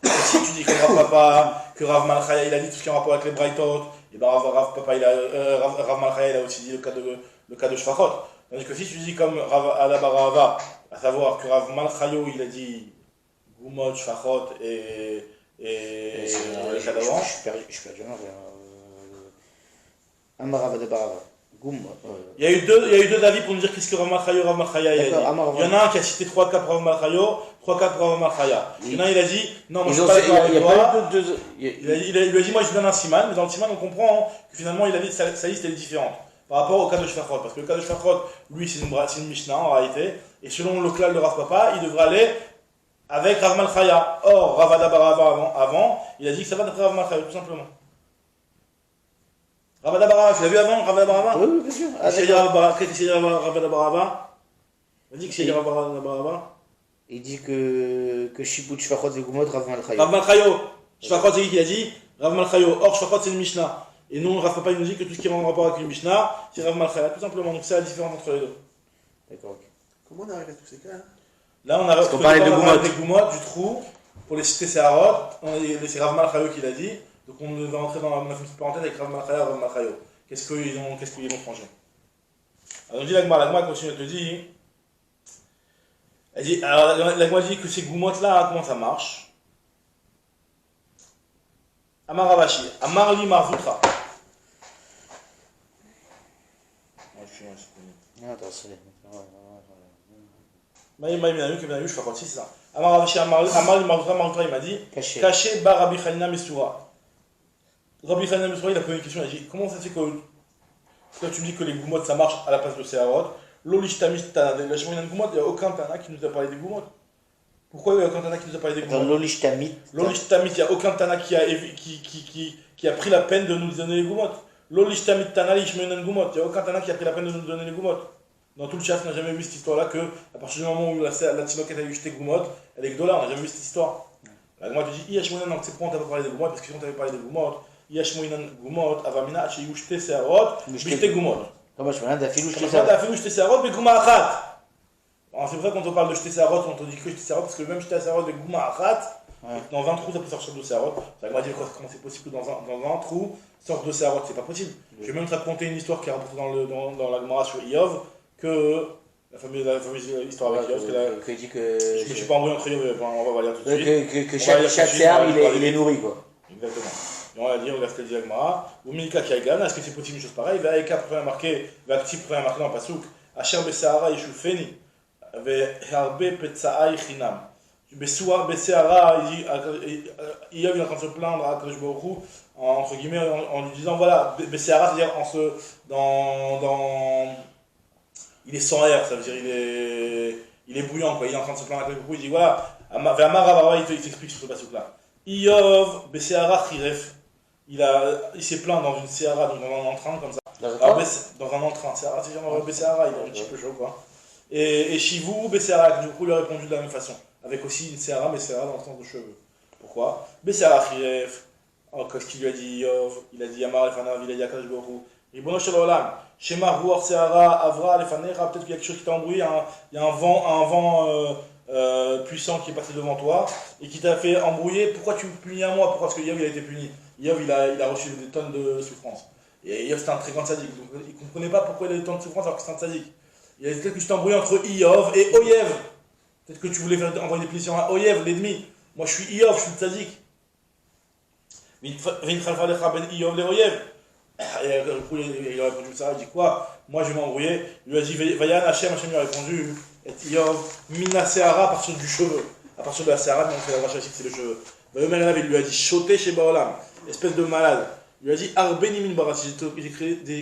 S1: si tu dis que Rav Papa, que Rav Malchaya il a dit tout ce qui est en rapport avec les Braïtot, et ben Rav Malchaya il a aussi dit le cas de Shfachot. Tandis que si tu dis comme Rav Adabarava, à savoir que Rav Malchayo il a dit Gumot, Shfachot et le cas d'avant.
S2: Je suis perdu. Amara Adabarava.
S1: Il y a eu deux avis pour nous dire qu'est-ce que Rav Malchayo a dit. Il y en a un qui a cité 3 cas pour Rav Malchayo, 3 cas pour Rav Malchaya. Il y en a un il a dit non, moi je suis pas d'accord avec toi. Il a dit moi je donne un siman, mais dans le siman on comprend que finalement il a dit que sa liste elle est différente par rapport au cas de Shfachot. Parce que le cas de Shfachot, lui c'est une Mishnah en réalité, et selon le klal de Rav Papa, il devrait aller avec Rav Malchaya. Or, Rav Adabarava avant, il a dit que ça va d'après Rav Malchaya, tout simplement. Rav Adabarava, tu l'as vu avant, Rav Adabarava?
S2: Oui, bien sûr.
S1: Qu'est-ce qu'il y a Rav Adabarava? Il dit que c'est Rav Adabarava.
S2: Il dit que Shibut Shfachot et Gumot, Rav Malchayo.
S1: Rav Malchayo. Shfachot, c'est qui a dit? Rav Malchayo. Or, Shfachot, c'est une Mishnah. Et nous, Rav Papa, il nous dit que tout ce qui est en rapport avec une Mishnah, c'est Rav Malchaya, tout simplement. Donc, c'est la différence entre les deux.
S2: D'accord, ok.
S3: Comment on arrive à tous ces cas là?
S1: Là, on a
S2: parlé de
S1: Gumot, du trou, pour les citer Seharot, c'est Rav Malchayo qui l'a dit, donc on va entrer dans la petite parenthèse avec Rav Malchaya et Rav Malchayo. Qu'est-ce qu'ils ont changé? Alors, on dit l'Agma continue à te dire, elle dit, alors l'Agma dit que ces Gumot là, comment ça marche? Amar Ravashi, Amar li Marvutra. Je fais partie, c'est ça. Amar Ravashi, Amar li Marvutra, il m'a dit, caché bar Rabbi Chanina Mesura. Rabbi Chanina Mesura, il a posé une question, il a dit, comment ça se fait que toi tu me dis que les Gumot ça marche à la place de Seharot? L'Olishtamit Tana, il n'y a aucun Tana qui nous a parlé des Gumot. Pourquoi il n'y a aucun Tana qui nous a parlé des Gumot?
S2: L'Olishtamit,
S1: il n'y a aucun Tana qui a pris la peine de nous donner les Gumot. L'Olishtamit Tana, l'Ishmenan Gumot, il n'y a aucun Tana qui a pris la peine de nous donner les Gumot. Dans tout le chat, on n'a jamais vu cette histoire-là que, à partir du moment où la Tinoquette a eu jeté Gumot, elle est Gdola, on n'a jamais vu cette histoire. La Gumot te dit, Yashmoinan, donc c'est pourquoi on t'a pas parlé des Gumot? Parce que si on t'avait parlé des Gumot, Yashmoinan Gumot, Avamina, Acheyou jeté Seharot, jeté Gumot.
S2: Comment je me rends à Filou jeté
S1: Seharot, mais Gouma Achat. C'est pour ça qu'on te parle de jeter Seharot, on te dit que jeter Seharot, parce que même jeter Seharot avec Gouma Achat, dans 20 trous, ça peut sortir de Seharot. Ça m'a dit comment c'est possible que dans un trou sorte de Seharot, c'est pas possible. Je vais même te raconter une histoire qui est rapportée dans la Gemara sur Iyov, que la fameuse histoire avec Iyov,
S2: que dit que
S1: je me suis pas embrouillé entre Iyov, on va lire tout de suite.
S2: Que chaque Sehar il est nourri quoi.
S1: Exactement. Et on va dire, regarde ce qu'elle dit la Gemara, ou Milka Kiagan, est-ce que c'est possible une chose pareille? Vaïka premier marqué, Vakti premier marqué dans le Pasuk, Asher Besahara Yeshufeni, Harbe Petsaai Chinam. Bessoua, Besséara, il est en train de se plaindre à Kadosh Baruch Hu, entre guillemets, en lui disant voilà, Besséara, c'est-à-dire il est sans air, ça veut dire il est bouillant, quoi. Il est en train de se plaindre à Kadosh Baruch Hu, il dit voilà, vers Marava, il t'explique sur ce passage-là. Iyov, Besséara, Chiref, il s'est plaint dans une Séhara, donc dans un entrain comme ça. Dans un entrain, Séhara, c'est genre Besséara, il est un petit peu chaud, quoi. Et Shivou, Besséara, du coup, il a répondu de la même façon. Avec aussi une Séhara, mais Séhara dans le sens de cheveux. Pourquoi Besséara Chiref, qu'est-ce qu'il lui a dit Yov, il a dit Yamar Lefanav, il a dit Akadosh Baruch Hu. Ribono Shel Olam, Shema Ruach Séhara, Avra Lefanera, peut-être qu'il y a quelque chose qui t'a embrouillé, il y a un vent puissant qui est passé devant toi et qui t'a fait embrouiller. Pourquoi tu me punis à moi? Pourquoi? Parce que Yov il a été puni. Yov il a reçu des tonnes de souffrance. Et Yov c'était un très grand sadique, donc il ne comprenait pas pourquoi il a eu tant de souffrance alors que c'est un sadique. Il a dit peut-être que tu t'es embrouillé entre Yov et Oyev. Peut-être que tu voulais envoyer des punitions à Oyev, l'ennemi. Moi je suis Iyov, je suis le tzadik. Ben Iyov le Oyev. Et du coup, il a répondu ça, il dit quoi? Moi je vais m'embrouiller. Il lui a dit Vayan Hachem, Hachem lui a répondu et Iyov, Mina Seara à partir du cheveu. À partir de la Seara, mais on fait la vache ici, c'est le cheveu. Vayomer il lui a dit Choté chez Baolam, espèce de malade. Il lui a dit Arbeni min Barati, j'ai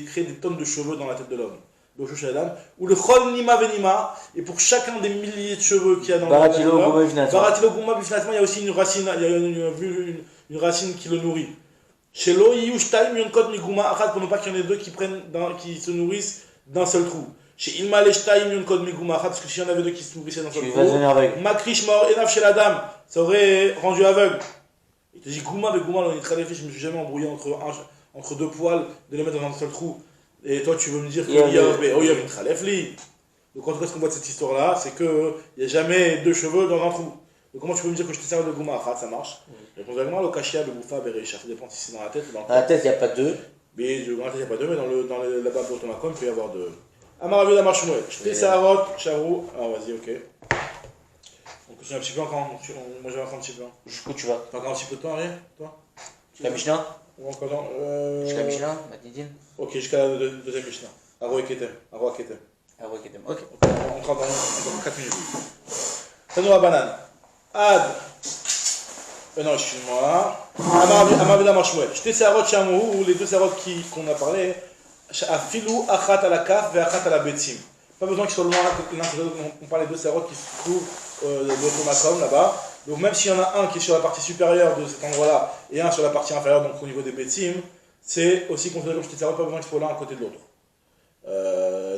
S1: créé des tonnes de cheveux dans la tête de l'homme. Ou le Chol Nima Venima, et pour chacun des milliers de cheveux qu'il y a dans
S2: Baratilo Gouma Bifnatma.
S1: Baratilo Gouma Bifnatma, il y a aussi une racine, il y a une racine qui le nourrit. Chez l'eau, Yushtaim Yonkot Miguma Achat, pour ne pas qu'il y en ait deux qui se nourrissent d'un seul trou. Chez Ilma Leshtaim Yonkot Miguma Achat, parce que s'il y en avait deux qui se nourrissaient d'un seul trou, Makrish Mor Enav chez la dame, ça aurait rendu aveugle. Il te dit Gouma, mais Gouma, on est très défait, je me suis jamais embrouillé entre deux poils de les mettre dans un seul trou. Et toi, tu veux me dire qu'il y a une khalefli. Donc, en tout cas, ce qu'on voit de cette histoire-là, c'est qu'il n'y a jamais deux cheveux dans un trou. Donc, comment tu peux me dire que je te sers de gouma achat, ça marche? Réponse vaguement, le kashia, le boufa, bereisha. Ça dépend si c'est dans la tête ou dans le corps.
S2: Dans la tête, il n'y a pas deux.
S1: Mais dans la tête, il n'y a pas deux, mais là-bas, pour Tomakom, il peut y avoir deux. Amaravu la marche mouette. Je fais Saharot, Charou. Alors, vas-y, ok. On continue un petit peu encore. Moi, j'avais un petit peu.
S2: Jusqu'où tu vas?
S1: T'as encore un petit peu de temps, rien? Toi?
S2: La Mishnah? Jusqu'à Mishnah, Matidine.
S1: Ok, jusqu'à la deuxième Mishnah. Aro Ketem. Ok. On rentre dans 4 minutes. Tanoa Banane. Ad. Non, excuse-moi. Amavida Marshmuel. J'étais Sarot Chamou, les deux Sarot qu'on a parlé. Afilou Achat à la Kaf et Achat à la Betsim. Pas besoin qu'ils soient loin l'un que l'autre. On parle des deux Sarot qui se trouvent de l'autre Makom là-bas. Donc même s'il y en a un qui est sur la partie supérieure de cet endroit-là et un sur la partie inférieure, donc au niveau des Betsim, c'est aussi considéré comme Shtetserot, pas besoin qu'ils soient l'un à côté de l'autre.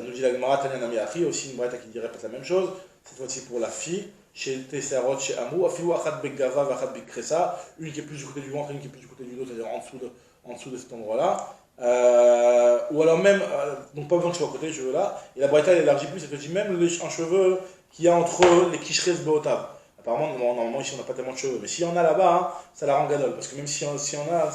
S1: Nous dit la Gemara, Tanya Nami Achi, aussi une braïta qui dirait peut-être la même chose, cette fois-ci pour la fille, chez Tesserot, chez Amou, Afilou Achat Begava, Achat Bekresa, une qui est plus du côté du ventre et une qui est plus du côté du dos, c'est-à-dire en dessous de cet endroit-là. Ou alors même, donc pas besoin que ce soit à côté des cheveux là, et la braïta elle élargit plus, c'est que dit même un cheveu qu'il y a entre les Kishres Beotav. Apparemment, normalement, ici, on n'a pas tellement de cheveux. Mais s'il y en a là-bas, hein, ça la rend gadol. Parce que même s'il y en a,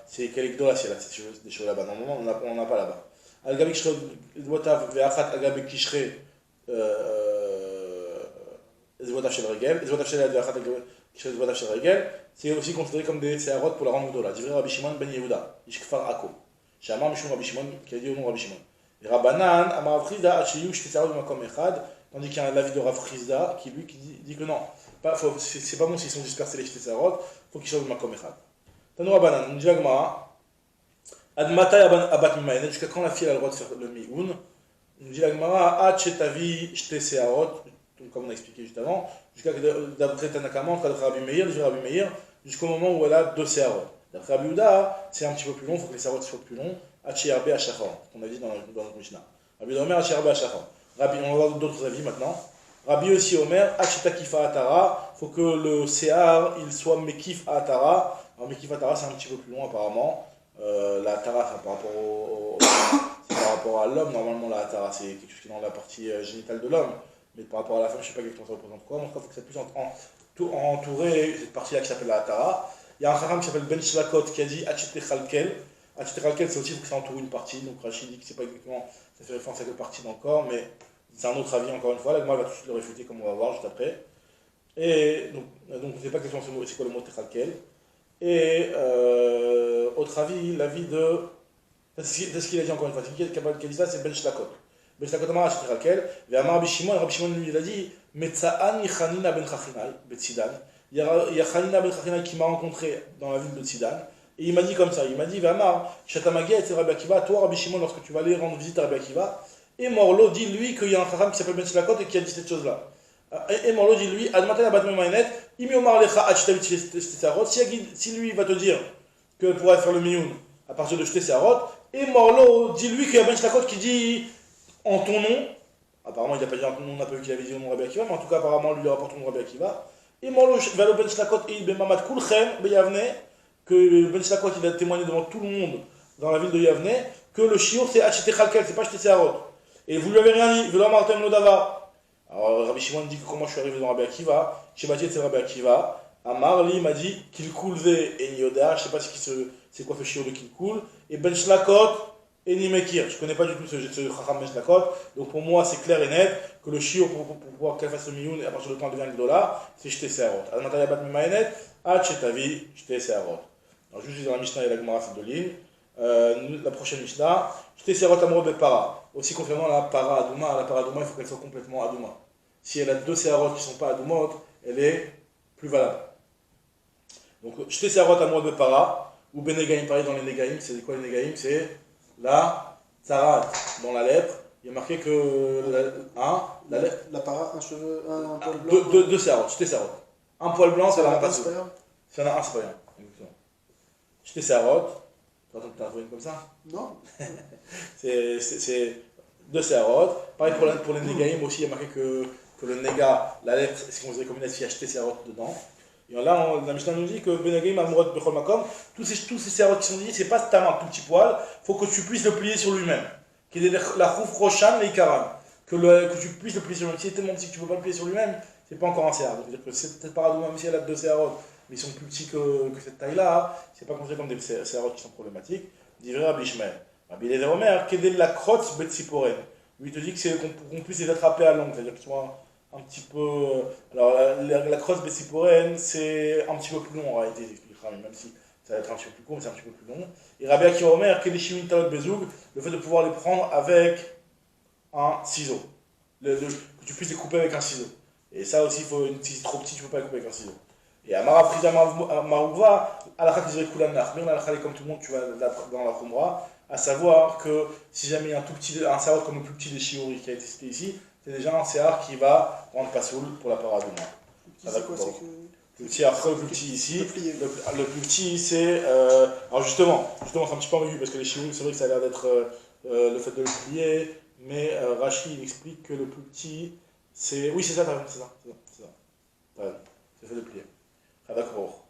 S1: c'est Kalikdola, s'il y a des cheveux là-bas. Normalement, on n'en a pas là-bas. Al-Gabik Kishre, Dvotav, Ve'achat, Al-Gabik Kishre, Dvotav Shel Regel, Dvotav Shel Ve'achat, Kishre, Dvotav Shel Regel, c'est aussi considéré comme des Seharot pour la rendre Gdola. Divrei Rabbi Shimon ben Yehuda, Ishkfar Ako. Shamar Mishum Rabbi Shimon, qui a dit au nom Rabbi Shimon. Et Rabbanan, Amar Frida, Achiyu, Shteserot, Makom Echad. Tandis qu'il y a l'avis de Rav Chizda qui lui dit que non, c'est pas bon s'ils sont dispersés les Shtesarot, il faut qu'ils soient de Makom Echad. Tanoura Banan, on dit la Gemara, Admatay Abat Mimayenet, jusqu'à quand la fille a le droit de faire le Mi'oun? On dit la Gemara, Ad Shetavi Shtesarot, comme on a expliqué juste avant, jusqu'à d'après Tanakama, entre Rabbi Meir, jusqu'au moment où elle a deux Seharot. D'après Rabbi Yehuda, c'est un petit peu plus long, il faut que les Seharot soient plus longs, Ad She'arbe Hashachar, qu'on a dit dans notre Mishnah. Rabbi Omer Ad She'arbe Hashachar. Rabbi, on va voir d'autres avis maintenant. Rabbi aussi Omer, Acheta Kifa Atara, il faut que le Sehar il soit Mekif Atara. Alors Mekif Atara c'est un petit peu plus long apparemment. La Atara par rapport à l'homme, normalement la Atara c'est quelque chose qui est dans la partie génitale de l'homme. Mais par rapport à la femme, je ne sais pas exactement ça représente quoi. En tout cas, il faut que ça puisse entourer cette partie-là qui s'appelle la Atara. Il y a un Chacham qui s'appelle Ben Shlakot qui a dit Achete Chalkel. Achete Chalkel c'est aussi il faut que ça entoure une partie. Donc Rachid dit que c'est pas exactement. Ça fait référence à quelle partie dans le corps, mais c'est un autre avis encore une fois. Là, moi, elle va tout de suite le réfuter, comme on va voir juste après. Et donc on ne sait pas exactement c'est quoi le mot techalkel. Et autre avis, l'avis de. C'est ce qu'il a dit encore une fois. Ce qu'il a dit ça, c'est Ben Shlakot. Ben Shlakot Amar techalkel. Et Amar Rabbi Shimon lui, il a dit Metza'an Yechanina ben Chachinai, Betzidan. Il y a Chanina ben Chachinai qui m'a rencontré dans la ville de Tzidan. Et il m'a dit comme ça, il m'a dit, Vamar, Shatamagia et Rabbi Akiva, toi Rabbi Shimon, lorsque tu vas aller rendre visite à Rabbi Akiva, et Morlo dit lui qu'il y a un Chacham qui s'appelle Ben Shlakot et qui a dit cette chose-là. Et Morlo dit lui, Admatan Abat Memanet, Imi Omar Lecha Achitavit Shtesarot, si lui va te dire que pourrait faire le miyun à partir de Shtesarot, et Morlo dit lui qu'il y a Ben Shlakot qui dit en ton nom, apparemment il n'a pas dit en ton nom, on n'a pas vu qu'il avait dit au nom de Rabbi Akiva, mais en tout cas apparemment lui rapporte au nom de Rabbi Akiva, et Morlo Valo Ben Shlakot et Ben Mamad Kulchem, Beyavne, que Ben Shlakot il a témoigné devant tout le monde dans la ville de Yavne, que le shiur c'est Achite Chalkel, c'est pas Achete Seharot. Et vous lui avez rien dit, Velo Martem Lodava. Alors Rabbi Shimon dit que comment je suis arrivé dans Rabbi Akiva, Shebatit c'est Rabbi Akiva, Amar lui m'a dit qu'il coulve et Nioda, je sais pas c'est quoi ce shiur de qu'il coule, et Ben Shlakot et Nimekir. Je connais pas du tout ce Chacham Ben Shlakot, donc pour moi c'est clair et net que le shiur pour pouvoir qu'elle fasse le miyun à partir du temps devient le dollar, c'est Shte Seharot. Admataya Bat Memaenet, Achetavi Shte Seharot. Alors, juste dans la Mishnah et la Gemara, c'est deux lignes. La prochaine Mishnah, Shte Seharot Amro Bepara. Aussi concernant la para Adouma, la para Adouma, il faut qu'elle soit complètement Adouma. Si elle a deux Seharot qui ne sont pas Adoumot, elle est plus valable. Donc, Shte Seharot Amro Bepara, ou Benegaim, pareil dans les Negaim, c'est quoi les Negaim? C'est la Tzarat. Dans la lèpre, il y a marqué que
S3: la para, un cheveu, un poil blanc.
S1: Deux Seharot, Shte Seharot. Un poil blanc, ça la remplace. S'il y en a un, c'est pas bien. J'étais Seharot, t'as trouvé une comme ça?
S3: Non.
S1: c'est deux Seharot. Pareil pour les Negaim aussi, il y a marqué que le Nega, la lettre, c'est qu'on faisait comme une lettre, il y a acheté Seharot dedans. Et là, la Mishnah nous dit que Benegaim Amorot Bechol Makom, tous ces Seharot qui sont dit, c'est pas ta tout petit poil, il faut que tu puisses le plier sur lui-même. Qu'il est la Chouf Roshan et Ikaram. Que tu puisses le plier sur lui-même. Si c'est tellement petit que tu ne peux pas le plier sur lui-même, c'est pas encore un Seharot. Donc, c'est-à-dire que cette paradoxe, même si elle a deux Seharot, mais ils sont plus petits que cette taille-là, c'est pas considéré comme des Seharot qui sont problématiques. Divrei Rabbi Ishmael. Rabbi Eliezer Omer, Kedel la Krotz Betsiporen. Lui, il te dit que qu'on puisse les attraper à l'angle, c'est-à-dire qu'ils soient un petit peu. Alors, la Krotz Betsiporen, c'est un petit peu plus long en réalité, il expliquera, même si ça va être un petit peu plus court, mais c'est un petit peu plus long. Et Rabbi Akiva Omer, Kedel Shimin Talot Bezoug, le fait de pouvoir les prendre avec un ciseau. Que tu puisses les couper avec un ciseau. Et ça aussi, si c'est trop petit, tu ne peux pas les couper avec un ciseau. Et à Marafrida Marouva, Alakha Tizre Kulanach, mais on a comme tout le monde, tu vas dans la Khumra, à savoir que si jamais il y a un Seharot comme le plus petit des Shiori qui a été cité ici, c'est déjà un Sehar qui va rendre Pasoul pour la paradouma.
S3: C'est quoi, c'est que...
S1: Le petit après, le plus petit ici, le plus petit c'est. Alors justement, c'est un petit peu ambigu parce que les Shiori, c'est vrai que ça a l'air d'être le fait de le plier, mais Rashi il explique que le plus petit c'est. Oui, c'est ça, t'as raison, c'est ça. T'as raison. C'est le fait de plier. D'accord.